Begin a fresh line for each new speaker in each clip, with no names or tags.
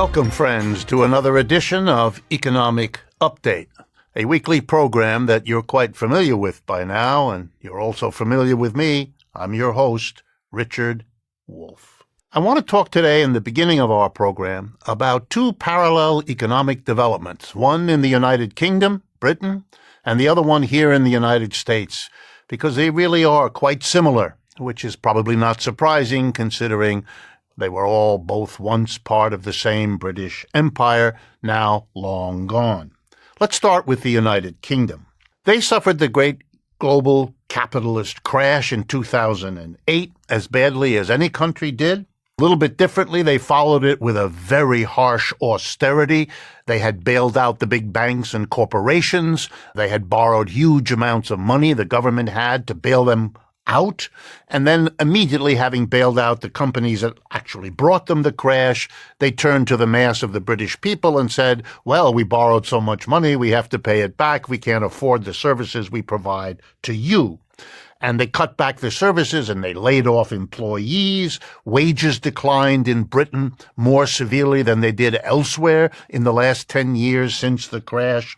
Welcome, friends, to another edition of Economic Update, a weekly program that you're quite familiar with by now, and you're also familiar with me. I'm your host, Richard Wolff. I want to talk today in the beginning of our program about two parallel economic developments, one in the United Kingdom, Britain, and the other one here in the United States, because they really are quite similar, which is probably not surprising considering they were all both once part of the same British Empire, now long gone. Let's start with the United Kingdom. They suffered the great global capitalist crash in 2008 as badly as any country did. A little bit differently, they followed it with a very harsh austerity. They had bailed out the big banks and corporations. They had borrowed huge amounts of money the government had to bail them out, and then immediately having bailed out the companies that actually brought them the crash, they turned to the mass of the British people and said, well, we borrowed so much money, we have to pay it back, we can't afford the services we provide to you. And they cut back the services and they laid off employees. Wages declined in Britain more severely than they did elsewhere in the last 10 years since the crash.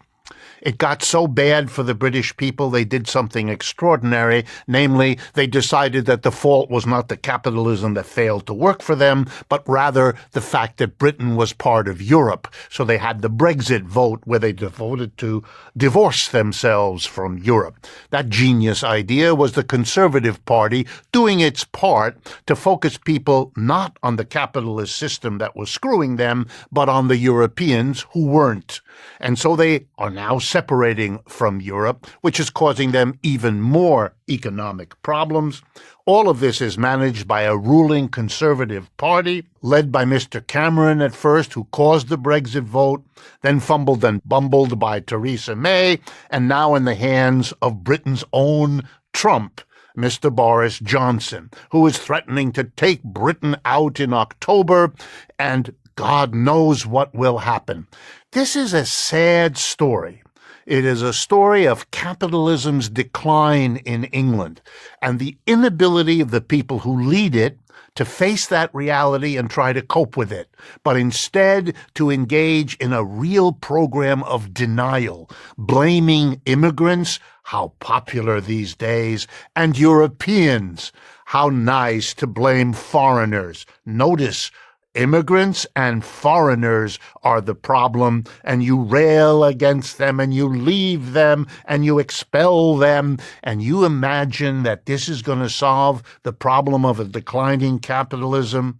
It got so bad for the British people, they did something extraordinary. Namely, they decided that the fault was not the capitalism that failed to work for them, but rather the fact that Britain was part of Europe. So they had the Brexit vote where they voted to divorce themselves from Europe. That genius idea was the Conservative Party doing its part to focus people not on the capitalist system that was screwing them, but on the Europeans who weren't. And so they are now separating from Europe, which is causing them even more economic problems. All of this is managed by a ruling Conservative Party, led by Mr. Cameron at first, who caused the Brexit vote, then fumbled and bumbled by Theresa May, and now in the hands of Britain's own Trump, Mr. Boris Johnson, who is threatening to take Britain out in October, and God knows what will happen. This is a sad story. It is a story of capitalism's decline in England and the inability of the people who lead it to face that reality and try to cope with it, but instead to engage in a real program of denial, blaming immigrants, how popular these days, and Europeans, how nice to blame foreigners. Notice, immigrants and foreigners are the problem, and you rail against them, and you leave them, and you expel them, and you imagine that this is going to solve the problem of a declining capitalism.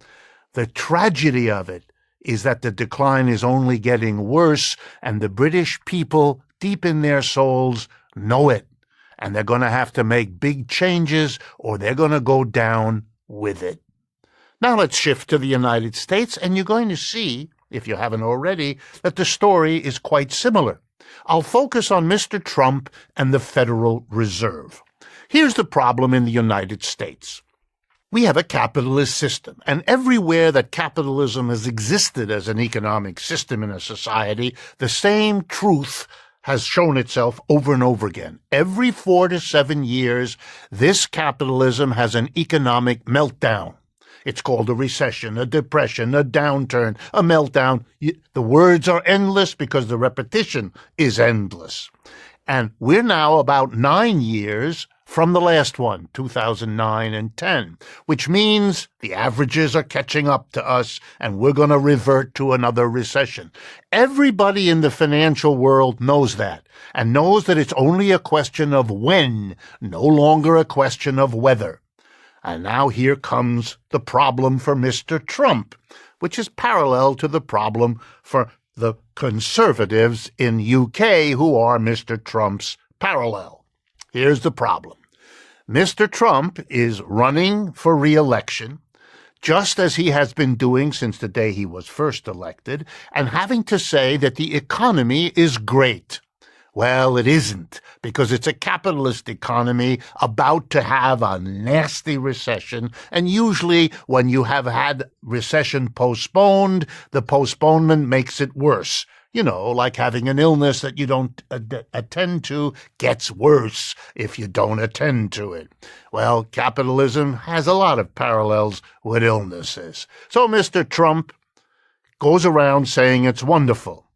The tragedy of it is that the decline is only getting worse, and the British people, deep in their souls, know it, and they're going to have to make big changes, or they're going to go down with it. Now let's shift to the United States, and you're going to see, if you haven't already, that the story is quite similar. I'll focus on Mr. Trump and the Federal Reserve. Here's the problem in the United States. We have a capitalist system, and everywhere that capitalism has existed as an economic system in a society, the same truth has shown itself over and over again. Every 4 to 7 years, this capitalism has an economic meltdown. It's called a recession, a depression, a downturn, a meltdown. The words are endless because the repetition is endless. And we're now about 9 years from the last one, 2009 and 10, which means the averages are catching up to us and we're going to revert to another recession. Everybody in the financial world knows that and knows that it's only a question of when, no longer a question of whether. And now here comes the problem for Mr. Trump, which is parallel to the problem for the conservatives in UK, who are Mr. Trump's parallel. Here's the problem. Mr. Trump is running for re-election, just as he has been doing since the day he was first elected, and having to say that the economy is great. Well, it isn't, because it's a capitalist economy about to have a nasty recession, and usually when you have had recession postponed, the postponement makes it worse. You know, like having an illness that you don't attend to gets worse if you don't attend to it. Well, capitalism has a lot of parallels with illnesses. So Mr. Trump goes around saying it's wonderful.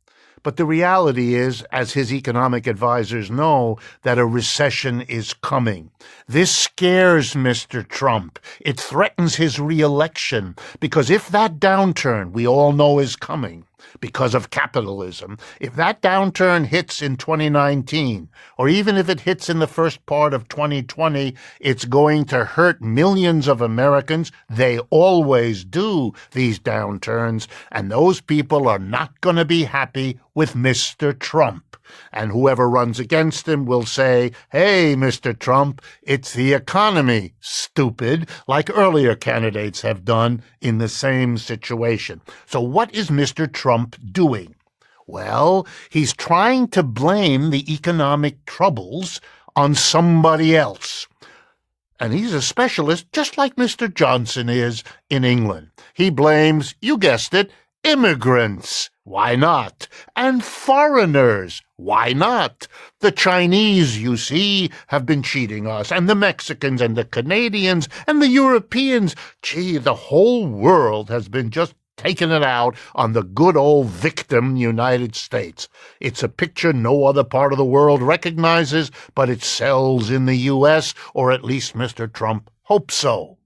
But the reality is, as his economic advisors know, that a recession is coming. This scares Mr. Trump. It threatens his re-election, because if that downturn we all know is coming, because of capitalism, if that downturn hits in 2019, or even if it hits in the first part of 2020, it's going to hurt millions of Americans. They always do, these downturns, and those people are not going to be happy with Mr. Trump. And whoever runs against him will say, hey, Mr. Trump, it's the economy, stupid, like earlier candidates have done in the same situation. So what is Mr. Trump doing? Well, he's trying to blame the economic troubles on somebody else. And he's a specialist, just like Mr. Johnson is in England. He blames, you guessed it, immigrants. Why not? And foreigners. Why not? The Chinese, you see, have been cheating us, and the Mexicans and the Canadians and the Europeans. Gee, the whole world has been just taking it out on the good old victim United States. It's a picture no other part of the world recognizes, but it sells in the U.S., or at least Mr. Trump hopes so.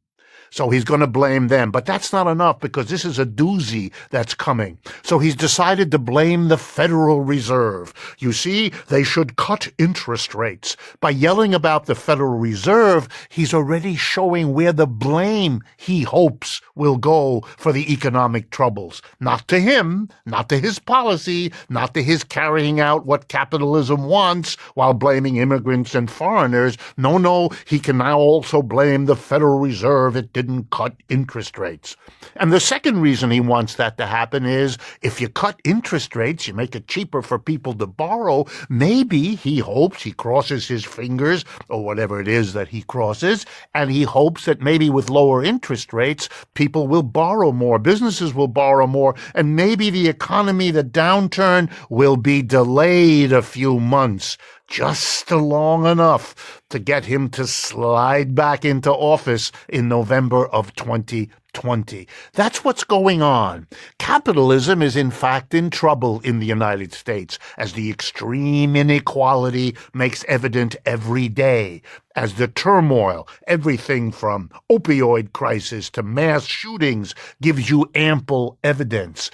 So he's going to blame them. But that's not enough, because this is a doozy that's coming. So he's decided to blame the Federal Reserve. You see, they should cut interest rates. By yelling about the Federal Reserve, he's already showing where the blame he hopes will go for the economic troubles. Not to him, not to his policy, not to his carrying out what capitalism wants while blaming immigrants and foreigners. No, he can now also blame the Federal Reserve. It didn't cut interest rates. And the second reason he wants that to happen is, if you cut interest rates, you make it cheaper for people to borrow, maybe he hopes, he crosses his fingers, or whatever it is that he crosses, and he hopes that maybe with lower interest rates, people will borrow more, businesses will borrow more, and maybe the economy, the downturn, will be delayed a few months, just long enough to get him to slide back into office in November of 2020. That's what's going on. Capitalism is in fact in trouble in the United States, as the extreme inequality makes evident every day, as the turmoil, everything from opioid crisis to mass shootings, gives you ample evidence.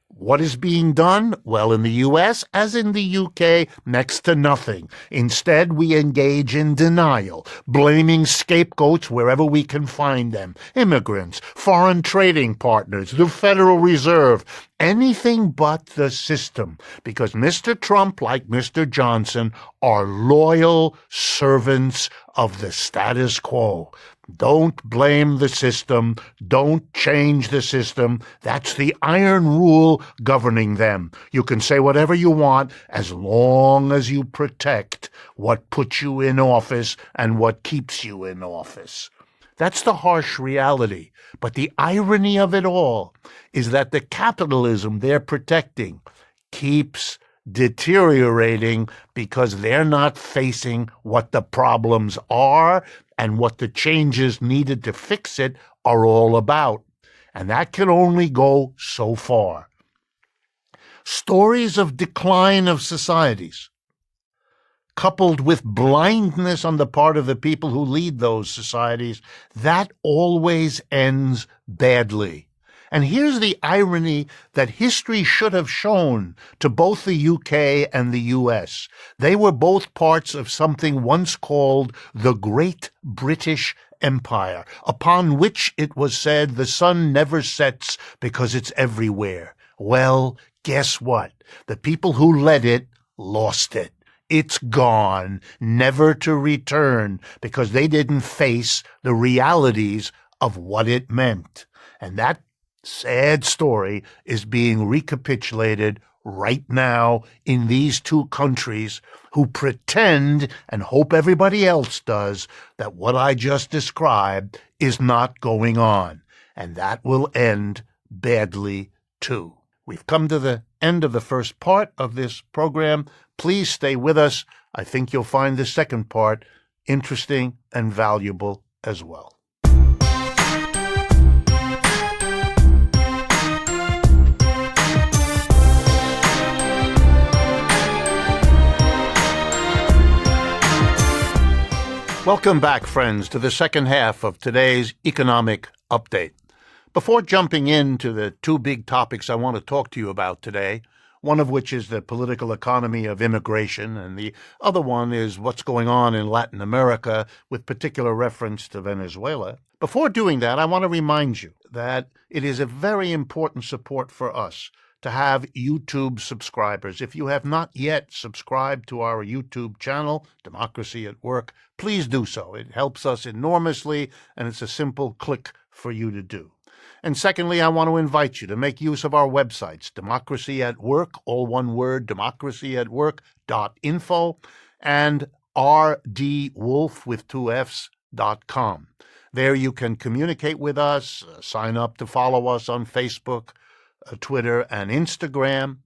What is being done? Well, in the U.S., as in the U.K., next to nothing. Instead, we engage in denial, blaming scapegoats wherever we can find them. Immigrants, foreign trading partners, the Federal Reserve, anything but the system. Because Mr. Trump, like Mr. Johnson, are loyal servants of the status quo. Don't blame the system. Don't change the system. That's the iron rule governing them. You can say whatever you want as long as you protect what puts you in office and what keeps you in office. That's the harsh reality. But the irony of it all is that the capitalism they're protecting keeps deteriorating because they're not facing what the problems are and what the changes needed to fix it are all about. And that can only go so far. Stories of decline of societies, coupled with blindness on the part of the people who lead those societies, that always ends badly. And here's the irony that history should have shown to both the UK and the US. They were both parts of something once called the Great British Empire, upon which it was said the sun never sets because it's everywhere. Well, guess what? The people who led it lost it. It's gone, never to return, because they didn't face the realities of what it meant. And that sad story is being recapitulated right now in these two countries who pretend and hope everybody else does that what I just described is not going on. And that will end badly too. We've come to the end of the first part of this program. Please stay with us. I think you'll find the second part interesting and valuable as well. Welcome back, friends, to the second half of today's economic update. Before jumping into the two big topics I want to talk to you about today, one of which is the political economy of immigration, and the other one is what's going on in Latin America with particular reference to Venezuela. Before doing that, I want to remind you that it is a very important support for us to have YouTube subscribers. If you have not yet subscribed to our YouTube channel, Democracy at Work, please do so. It helps us enormously, and it's a simple click for you to do. And secondly, I want to invite you to make use of our websites, Democracy at Work, all one word, democracyatwork.info, and rdwolf with two Fs.com. There you can communicate with us, sign up to follow us on Facebook, Twitter, and Instagram.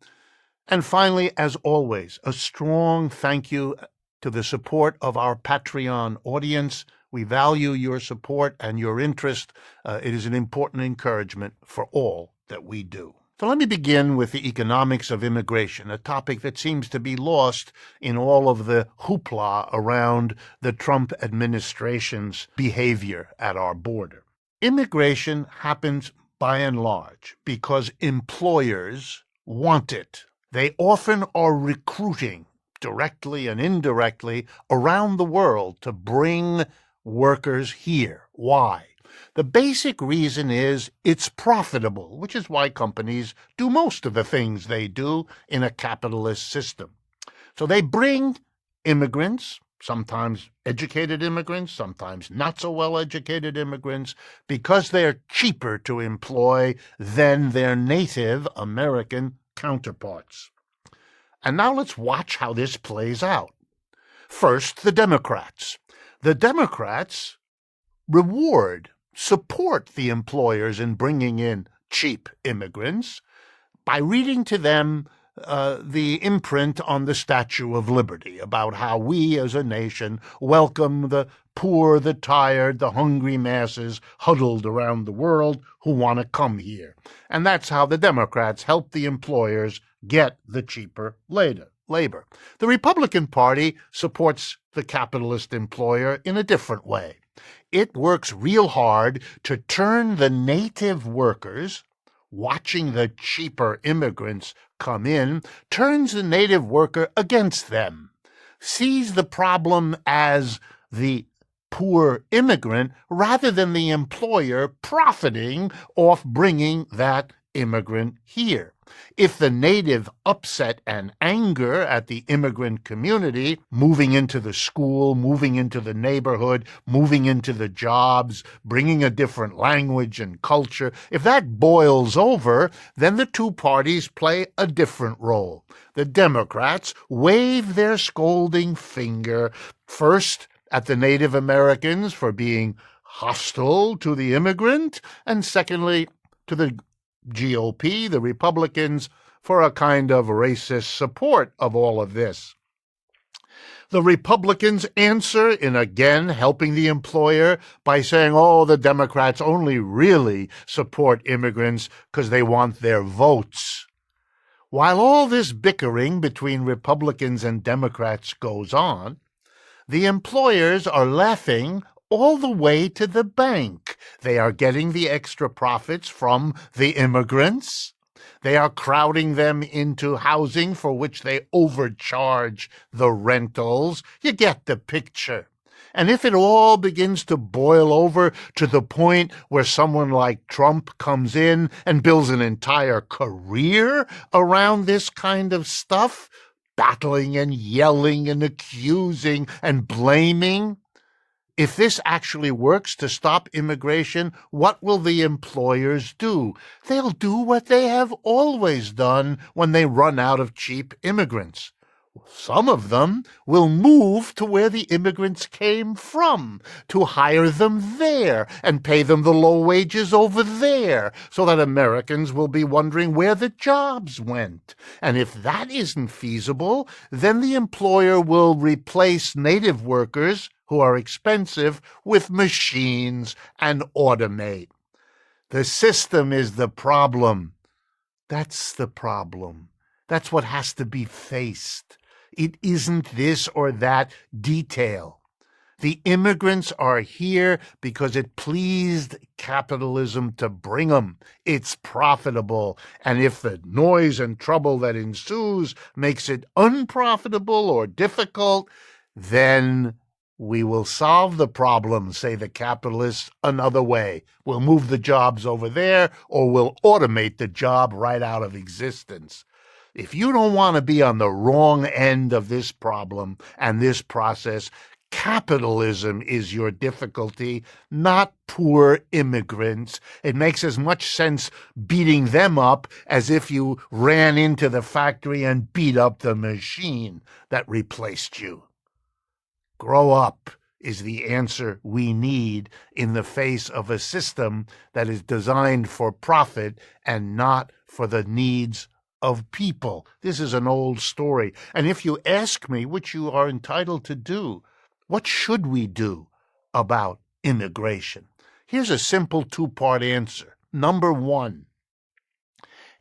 And finally, as always, a strong thank you to the support of our Patreon audience. We value your support and your interest. It is an important encouragement for all that we do. So let me begin with the economics of immigration, a topic that seems to be lost in all of the hoopla around the Trump administration's behavior at our border. Immigration happens by and large because employers want it. They often are recruiting directly and indirectly around the world to bring workers here. Why? The basic reason is it's profitable, which is why companies do most of the things they do in a capitalist system. So they bring immigrants, sometimes educated immigrants, sometimes not so well-educated immigrants, because they're cheaper to employ than their native American counterparts. And now let's watch how this plays out. First, the Democrats. The Democrats support the employers in bringing in cheap immigrants by reading to them the imprint on the Statue of Liberty about how we as a nation welcome the poor, the tired, the hungry masses huddled around the world who want to come here. And that's how the Democrats help the employers get the cheaper labor. The Republican Party supports the capitalist employer in a different way. It works real hard to turn the native workers, watching the cheaper immigrants come in, turns the native worker against them, sees the problem as the poor immigrant rather than the employer profiting off bringing that immigrant here. If the native upset and anger at the immigrant community, moving into the school, moving into the neighborhood, moving into the jobs, bringing a different language and culture, if that boils over, then the two parties play a different role. The Democrats wave their scolding finger first at the Native Americans for being hostile to the immigrant, and secondly to the GOP, the Republicans, for a kind of racist support of all of this. The Republicans answer in again helping the employer by saying, oh, the Democrats only really support immigrants because they want their votes. While all this bickering between Republicans and Democrats goes on, the employers are laughing all the way to the bank. They are getting the extra profits from the immigrants. They are crowding them into housing for which they overcharge the rentals. You get the picture. And if it all begins to boil over to the point where someone like Trump comes in and builds an entire career around this kind of stuff, battling and yelling and accusing and blaming, if this actually works to stop immigration, what will the employers do? They'll do what they have always done when they run out of cheap immigrants. Some of them will move to where the immigrants came from, to hire them there and pay them the low wages over there, so that Americans will be wondering where the jobs went. And if that isn't feasible, then the employer will replace native workers, who are expensive, with machines and automate. The system is the problem. That's the problem. That's what has to be faced. It isn't this or that detail. The immigrants are here because it pleased capitalism to bring them. It's profitable. And if the noise and trouble that ensues makes it unprofitable or difficult, then we will solve the problem, say the capitalists, another way. We'll move the jobs over there, or we'll automate the job right out of existence. If you don't want to be on the wrong end of this problem and this process, capitalism is your difficulty, not poor immigrants. It makes as much sense beating them up as if you ran into the factory and beat up the machine that replaced you. Grow up is the answer we need in the face of a system that is designed for profit and not for the needs of people. This is an old story. And if you ask me, which you are entitled to do, what should we do about immigration? Here's a simple two-part answer. Number one,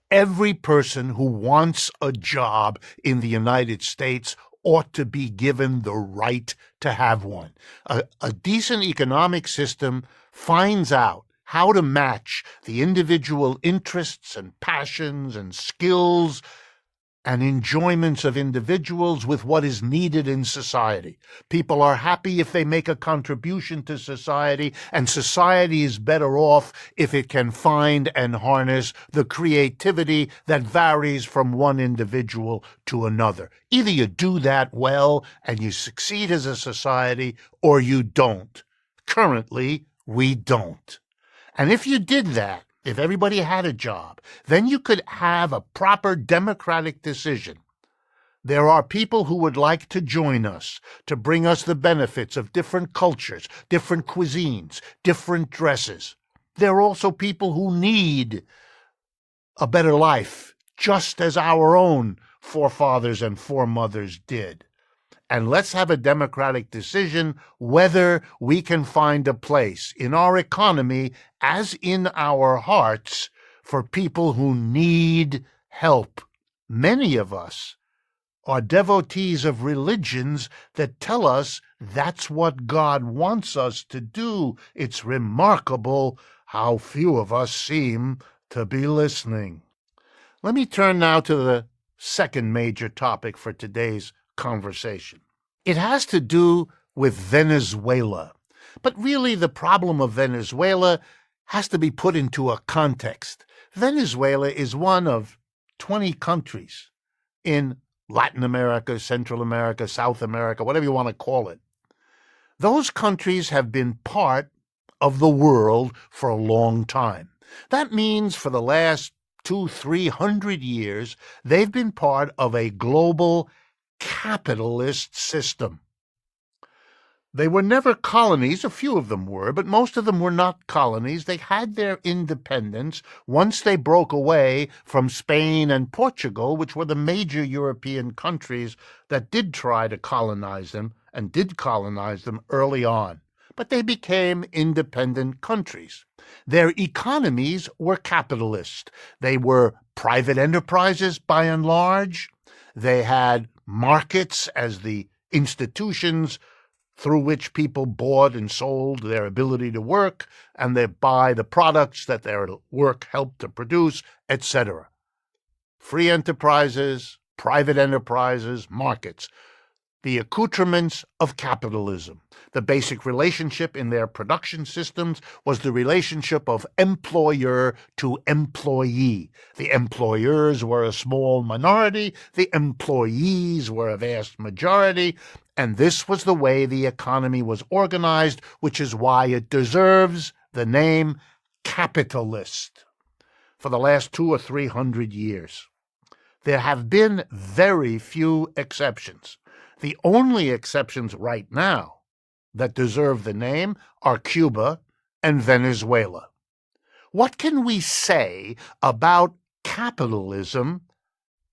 every person who wants a job in the United States ought to be given the right to have one. A decent economic system finds out how to match the individual interests and passions and skills and enjoyments of individuals with what is needed in society. People are happy if they make a contribution to society, and society is better off if it can find and harness the creativity that varies from one individual to another. Either you do that well and you succeed as a society, or you don't. Currently, we don't. And if you did that, if everybody had a job, then you could have a proper democratic decision. There are people who would like to join us, to bring us the benefits of different cultures, different cuisines, different dresses. There are also people who need a better life, just as our own forefathers and foremothers did. And let's have a democratic decision whether we can find a place in our economy, as in our hearts, for people who need help. Many of us are devotees of religions that tell us that's what God wants us to do. It's remarkable how few of us seem to be listening. Let me turn now to the second major topic for today's conversation. It has to do with Venezuela. But really, the problem of Venezuela has to be put into a context. Venezuela is one of 20 countries in Latin America, Central America, South America, whatever you want to call it. Those countries have been part of the world for a long time. That means for the last 200-300 years, they've been part of a global capitalist system. They were never colonies. A few of them were, but most of them were not colonies. They had their independence once they broke away from Spain and Portugal, which were the major European countries that did try to colonize them and did colonize them early on. But they became independent countries. Their economies were capitalist. They were private enterprises by and large. They had markets as the institutions through which people bought and sold their ability to work, and they buy the products that their work helped to produce, etc. Free enterprises, private enterprises, markets. The accoutrements of capitalism. The basic relationship in their production systems was the relationship of employer to employee. The employers were a small minority, the employees were a vast majority, and this was the way the economy was organized, which is why it deserves the name capitalist. For the last 200 or 300 years, there have been very few exceptions. The only exceptions right now that deserve the name are Cuba and Venezuela. What can we say about capitalism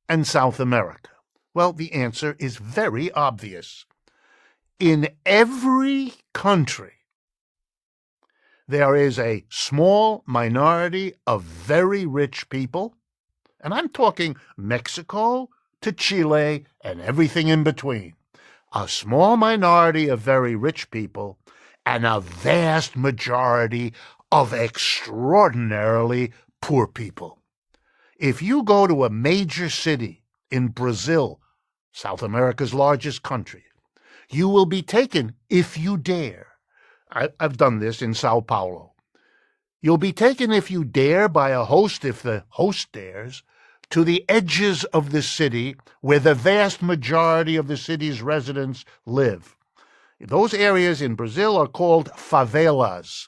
and South America? Well, the answer is very obvious. In every country, there is a small minority of very rich people, and I'm talking Mexico to Chile and everything in between. a small minority of very rich people and a vast majority of extraordinarily poor people. If you go to a major city in Brazil, South America's largest country, you will be taken, if you dare. I've done this in Sao Paulo. You'll be taken, if you dare, by a host, if the host dares, to the edges of the city where the vast majority of the city's residents live. Those areas in Brazil are called favelas.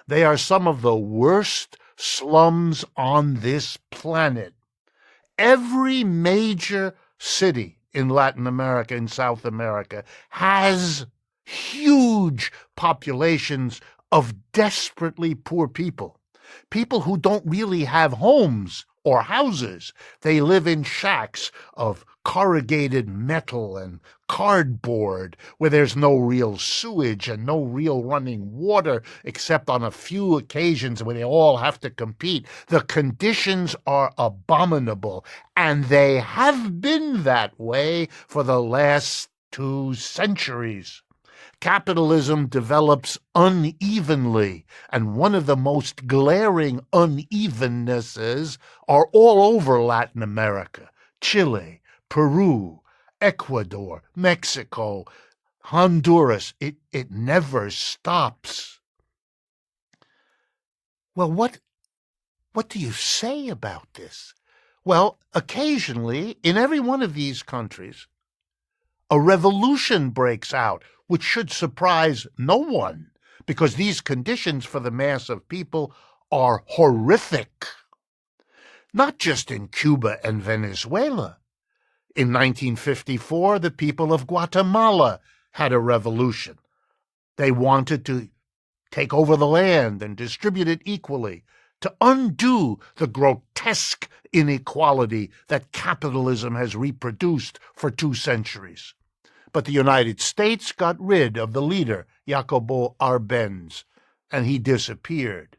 They are some of the worst slums on this planet. Every major city in Latin America and South America has huge populations of desperately poor people, people who don't really have homes or houses. They live in shacks of corrugated metal and cardboard where there's no real sewage and no real running water except on a few occasions where they all have to compete. The conditions are abominable, and they have been that way for the last 2 centuries. Capitalism develops unevenly, and one of the most glaring unevennesses are all over Latin America: Chile, Peru, Ecuador, Mexico, Honduras. It never stops. Well, what do you say about this? Well, occasionally, in every one of these countries, a revolution breaks out, which should surprise no one, because these conditions for the mass of people are horrific. Not just in Cuba and Venezuela. In 1954, the people of Guatemala had a revolution. They wanted to take over the land and distribute it equally, to undo the grotesque inequality that capitalism has reproduced for 2 centuries. But the United States got rid of the leader, Jacobo Arbenz, and he disappeared.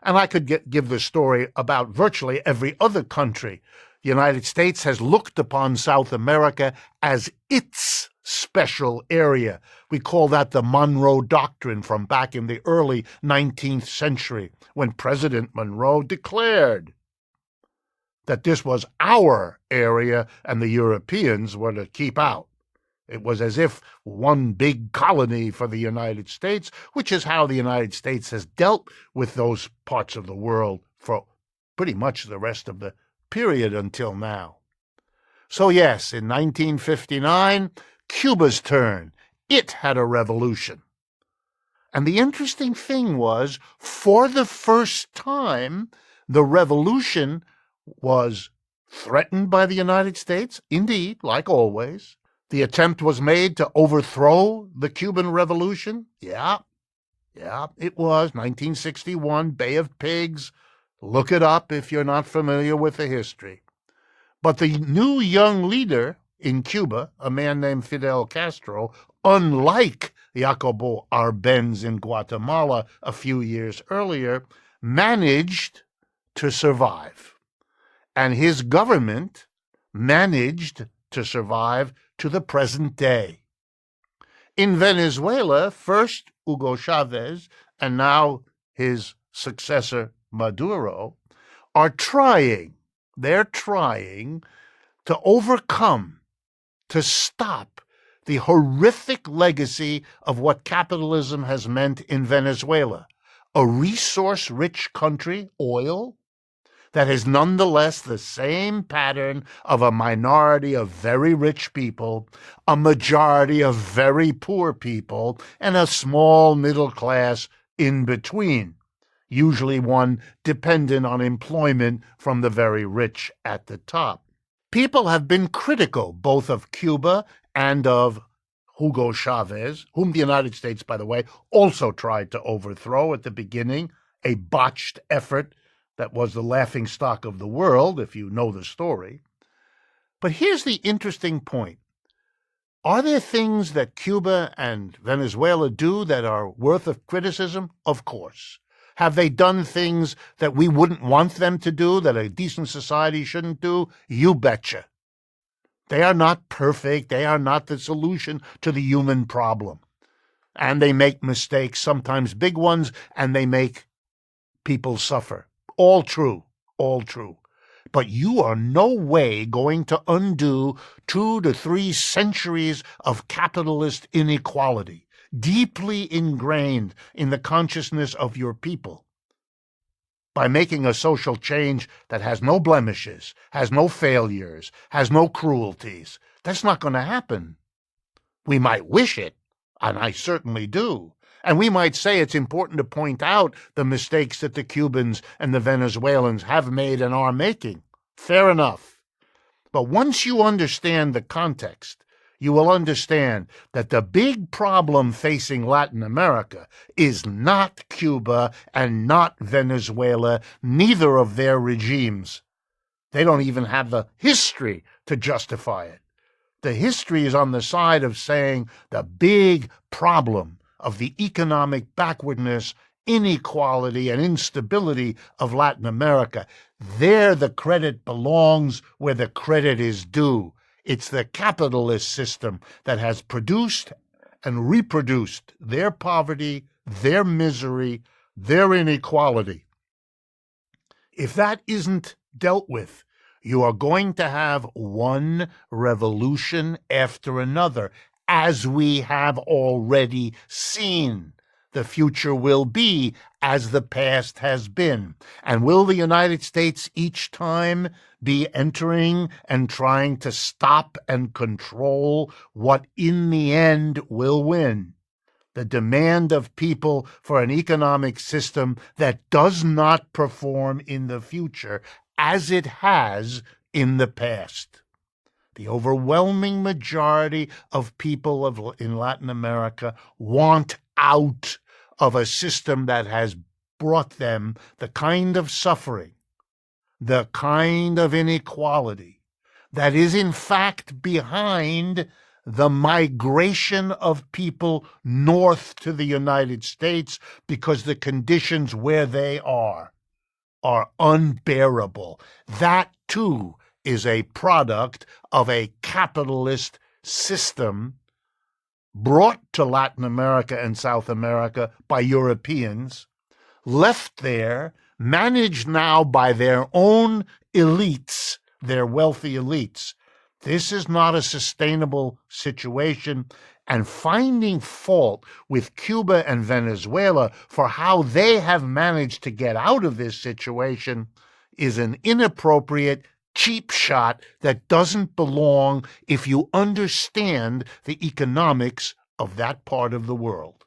And I could give the story about virtually every other country. The United States has looked upon South America as its special area. We call that the Monroe Doctrine from back in the early 19th century, when President Monroe declared that this was our area and the Europeans were to keep out. It was as if one big colony for the United States, which is how the United States has dealt with those parts of the world for pretty much the rest of the period until now. So yes, in 1959, Cuba's turn. It had a revolution. And the interesting thing was, for the first time, the revolution was threatened by the United States. Indeed, like always. The attempt was made to overthrow the Cuban Revolution. Yeah, it was. 1961, Bay of Pigs. Look it up if you're not familiar with the history. But the new young leader in Cuba, a man named Fidel Castro, unlike Jacobo Arbenz in Guatemala a few years earlier, managed to survive. And his government managed to survive to the present day. In Venezuela, first Hugo Chavez and now his successor Maduro are trying to overcome, to stop the horrific legacy of what capitalism has meant in Venezuela, a resource-rich country, oil, that has nonetheless the same pattern of a minority of very rich people, a majority of very poor people, and a small middle class in between, usually one dependent on employment from the very rich at the top. People have been critical both of Cuba and of Hugo Chavez, whom the United States, by the way, also tried to overthrow at the beginning, a botched effort that was the laughingstock of the world, if you know the story. But here's the interesting point. Are there things that Cuba and Venezuela do that are worth of criticism? Of course. Have they done things that we wouldn't want them to do, that a decent society shouldn't do? You betcha. They are not perfect. They are not the solution to the human problem. And they make mistakes, sometimes big ones, and they make people suffer. All true, all true. But you are no way going to undo 2 to 3 centuries of capitalist inequality, deeply ingrained in the consciousness of your people, by making a social change that has no blemishes, has no failures, has no cruelties. That's not going to happen. We might wish it, and I certainly do. And we might say it's important to point out the mistakes that the Cubans and the Venezuelans have made and are making. Fair enough. But once you understand the context, you will understand that the big problem facing Latin America is not Cuba and not Venezuela, neither of their regimes. They don't even have the history to justify it. The history is on the side of saying the big problem of the economic backwardness, inequality, and instability of Latin America. There the credit belongs where the credit is due. It's the capitalist system that has produced and reproduced their poverty, their misery, their inequality. If that isn't dealt with, you are going to have one revolution after another, as we have already seen. The future will be as the past has been. And will the United States each time be entering and trying to stop and control what in the end will win? The demand of people for an economic system that does not perform in the future as it has in the past. The overwhelming majority of people in Latin America want out of a system that has brought them the kind of suffering, the kind of inequality that is in fact behind the migration of people north to the United States, because the conditions where they are unbearable. That too is a product of a capitalist system brought to Latin America and South America by Europeans, left there, managed now by their own elites, their wealthy elites. This is not a sustainable situation, and finding fault with Cuba and Venezuela for how they have managed to get out of this situation is an inappropriate, cheap shot that doesn't belong if you understand the economics of that part of the world.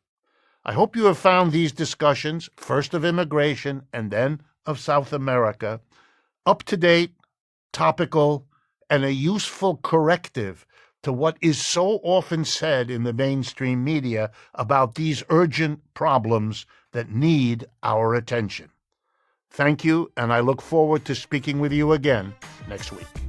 I hope you have found these discussions, first of immigration and then of South America, up to date, topical, and a useful corrective to what is so often said in the mainstream media about these urgent problems that need our attention. Thank you, and I look forward to speaking with you again next week.